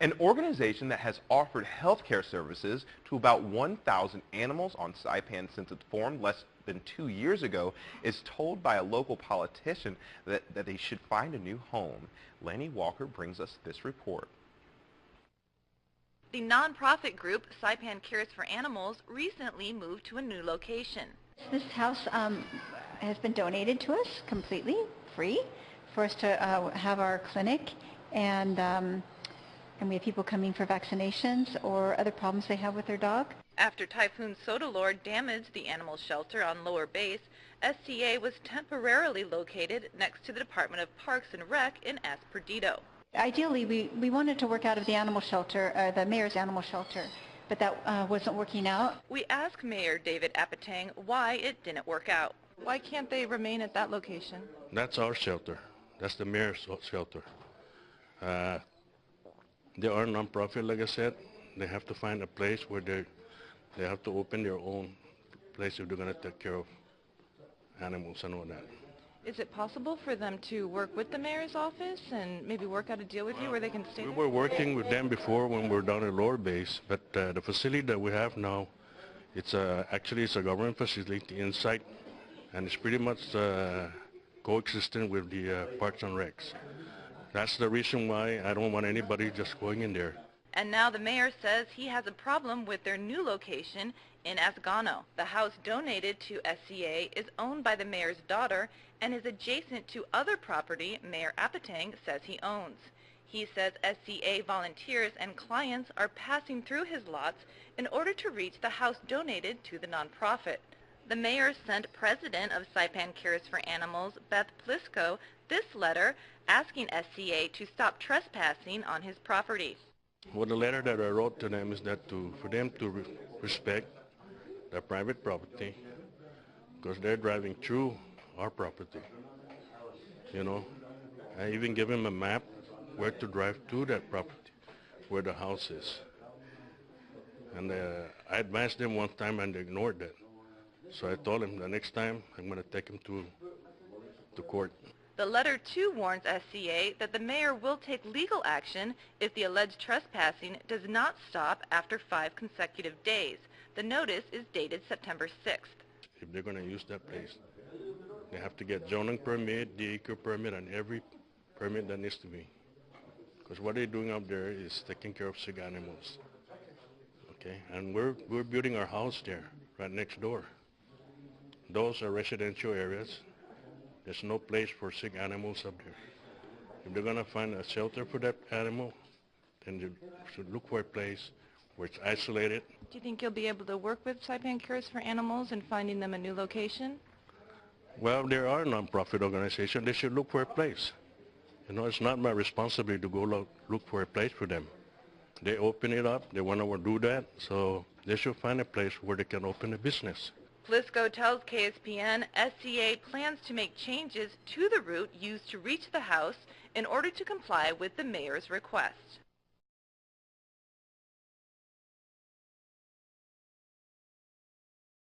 An organization that has offered health care services to about 1,000 animals on Saipan since it formed less than 2 years ago is told by a local politician that they should find a new home. Lanny Walker brings us this report. The nonprofit group Saipan Cares for Animals recently moved to a new location. This house has been donated to us completely free for us to have our clinic, and we have people coming for vaccinations or other problems they have with their dog. After Typhoon Sodalor damaged the animal shelter on Lower Base, SCA was temporarily located next to the Department of Parks and Rec in Perdido. Ideally, we wanted to work out of the animal shelter, the mayor's animal shelter, but that wasn't working out. We asked Mayor David Apatang why it didn't work out. Why can't they remain at that location? That's our shelter. That's the mayor's shelter. They are non-profit, like I said. They have to find a place where they have to open their own place if they're going to take care of animals and all that. Is it possible for them to work with the mayor's office and maybe work out a deal with you where they can stay We there? were working with them before when we were down at Lower Base, but the facility that we have now, actually it's a government facility inside, and it's pretty much coexistent with the Parks and Recs. That's the reason why I don't want anybody just going in there. And now the mayor says he has a problem with their new location in Asgano. The house donated to SCA is owned by the mayor's daughter and is adjacent to other property Mayor Apatang says he owns. He says SCA volunteers and clients are passing through his lots in order to reach the house donated to the nonprofit. The mayor sent President of Saipan Cares for Animals, Beth Plisco, this letter asking SCA to stop trespassing on his property. Well, the letter that I wrote to them is that for them to respect their private property, because they're driving through our property. You know, I even gave them a map where to drive to that property, where the house is. And I advised them one time and they ignored that. So I told them the next time I'm going to take them to court. The letter too warns SCA that the mayor will take legal action if the alleged trespassing does not stop after 5 consecutive days. The notice is dated September 6th. If they're going to use that place, they have to get zoning permit, DEQ permit, and every permit that needs to be. Because what they're doing up there is taking care of sick animals. Okay, and we're building our house there, right next door. Those are residential areas. There's no place for sick animals up there. If they're going to find a shelter for that animal, then they should look for a place where it's isolated. Do you think you'll be able to work with Saipan Cares for Animals in finding them a new location? Well, there are non-profit organizations. They should look for a place. You know, it's not my responsibility to go look for a place for them. They open it up. They want to do that, so they should find a place where they can open a business. Plisco tells KSPN SCA plans to make changes to the route used to reach the house in order to comply with the mayor's request.